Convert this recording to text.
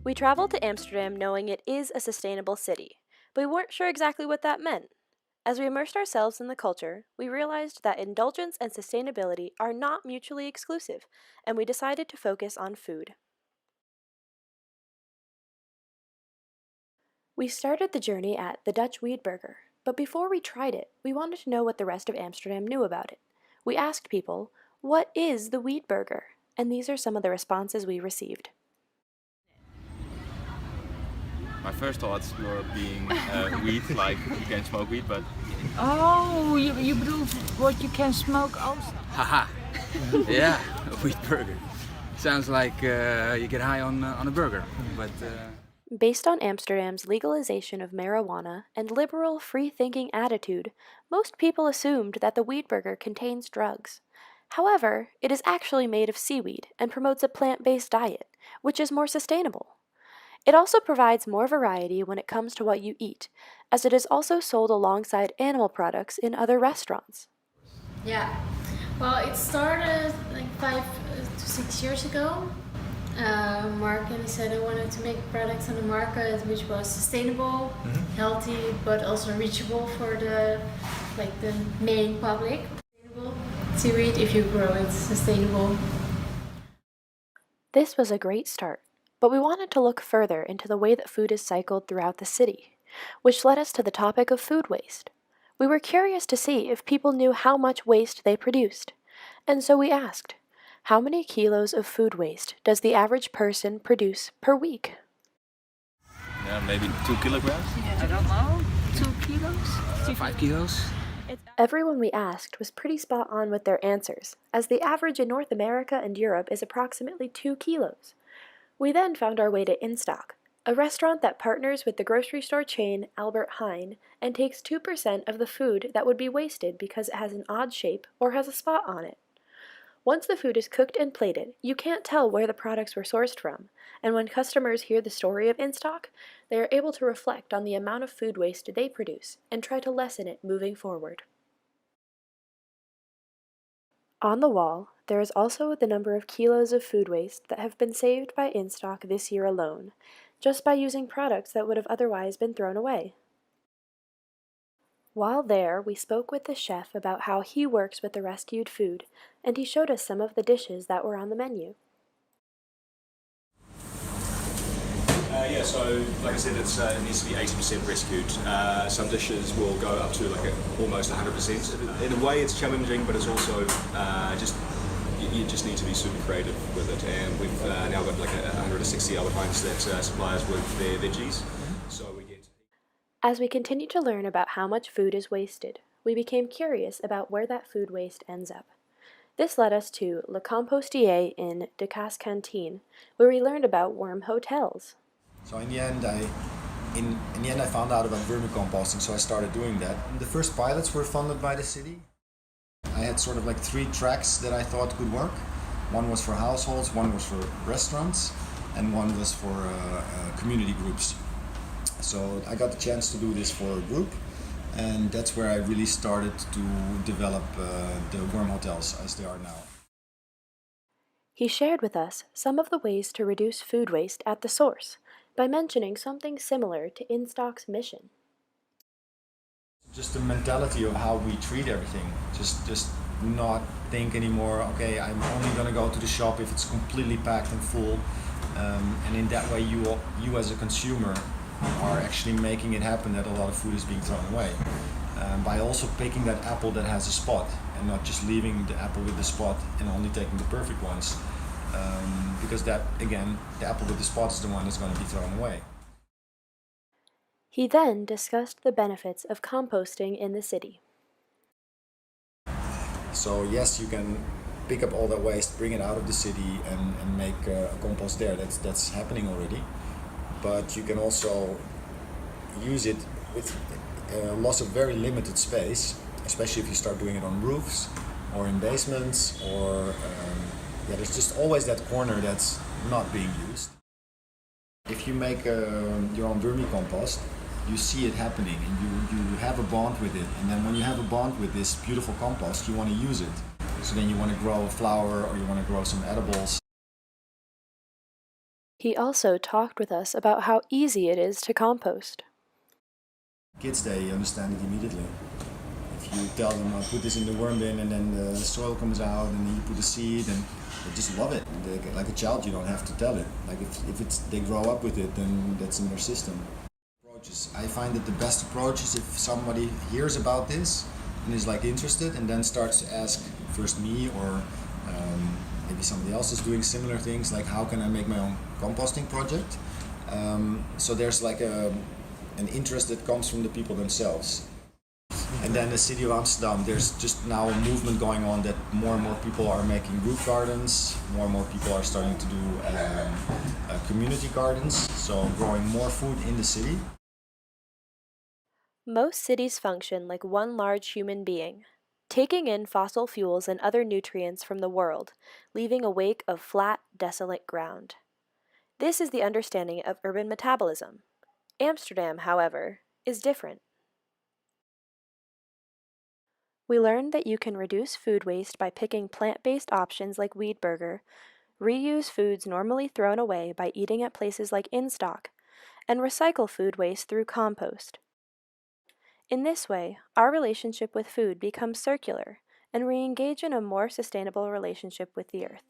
We traveled to Amsterdam knowing it is a sustainable city, but we weren't sure exactly what that meant. As we immersed ourselves in the culture, we realized that indulgence and sustainability are not mutually exclusive, and we decided to focus on food. We started the journey at the Dutch Weedburger, but before we tried it, we wanted to know what the rest of Amsterdam knew about it. We asked people, "What is the Weedburger?" And these are some of the responses we received. My first thoughts were being weed, like you can smoke weed, but Oh, je bedoelt what you can smoke also? Haha, yeah, a wheat burger. Sounds like you get high on a burger, but Based on Amsterdam's legalization of marijuana and liberal, free-thinking attitude, most people assumed that the Weedburger contains drugs. However, it is actually made of seaweed and promotes a plant-based diet, which is more sustainable. It also provides more variety when it comes to what you eat, as it is also sold alongside animal products in other restaurants. Yeah, well, it started like 5 to 6 years ago. Mark and he said I wanted to make products on the market which was sustainable, healthy, but also reachable for the main public. Sustainable seaweed, if you grow it, sustainable. This was a great start, but we wanted to look further into the way that food is cycled throughout the city, which led us to the topic of food waste. We were curious to see if people knew how much waste they produced, and so we asked, how many kilos of food waste does the average person produce per week? yeah, maybe 2 kilograms. I don't know. 2 kilos? 5 kilos. Everyone we asked was pretty spot on with their answers, as the average in North America and Europe is approximately 2 kilos. We then found our way to Instock, a restaurant that partners with the grocery store chain Albert Heijn and takes 2% of the food that would be wasted because it has an odd shape or has a spot on it. Once the food is cooked and plated, you can't tell where the products were sourced from, and when customers hear the story of Instock, they are able to reflect on the amount of food waste they produce and try to lessen it moving forward. On the wall, there is also the number of kilos of food waste that have been saved by Instock this year alone, just by using products that would have otherwise been thrown away. While there, we spoke with the chef about how he works with the rescued food, and he showed us some of the dishes that were on the menu. Yeah, so like I said, it needs to be 80% rescued. Some dishes will go up to almost 100%. In a way, it's challenging, but it's also you just need to be super creative with it. And we've now got 160 Albert Heijns that suppliers with their veggies. So we get. As we continued to learn about how much food is wasted, we became curious about where that food waste ends up. This led us to Le Compostier in De Cas Cantine, where we learned about worm hotels. So in the end, I found out about vermicomposting, so I started doing that. The first pilots were funded by the city. I had sort of 3 tracks that I thought could work. One was for households, one was for restaurants, and one was for community groups. So I got the chance to do this for a group, and that's where I really started to develop the worm hotels as they are now. He shared with us some of the ways to reduce food waste at the source, by mentioning something similar to Instock's mission. Just the mentality of how we treat everything. Just not think anymore, okay, I'm only gonna go to the shop if it's completely packed and full. And in that way you as a consumer are actually making it happen that a lot of food is being thrown away. By also picking that apple that has a spot and not just leaving the apple with the spot and only taking the perfect ones. Because that, again, the apple with the spot is the one that's going to be thrown away. He then discussed the benefits of composting in the city. So yes, you can pick up all that waste, bring it out of the city and make a compost there. That's happening already. But you can also use it with loss of very limited space, especially if you start doing it on roofs or in basements or there's just always that corner that's not being used. If you make your own vermicompost, you see it happening and you have a bond with it. And then when you have a bond with this beautiful compost, you want to use it. So then you want to grow a flower or you want to grow some edibles. He also talked with us about how easy it is to compost. Kids, they understand it immediately. If you tell them, put this in the worm bin and then the soil comes out and then you put a seed, and they just love it. Like a child, you don't have to tell it. Like if they grow up with it, then that's in their system. Approaches. I find that the best approach is if somebody hears about this and is like interested and then starts to ask first me or maybe somebody else is doing similar things, like how can I make my own composting project. So there's like an interest that comes from the people themselves. And then the city of Amsterdam, there's just now a movement going on that more and more people are making roof gardens, more and more people are starting to do community gardens, so growing more food in the city. Most cities function like one large human being, taking in fossil fuels and other nutrients from the world, leaving a wake of flat, desolate ground. This is the understanding of urban metabolism. Amsterdam, however, is different. We learned that you can reduce food waste by picking plant-based options like Weed Burger, reuse foods normally thrown away by eating at places like Instock, and recycle food waste through compost. In this way, our relationship with food becomes circular, and we engage in a more sustainable relationship with the earth.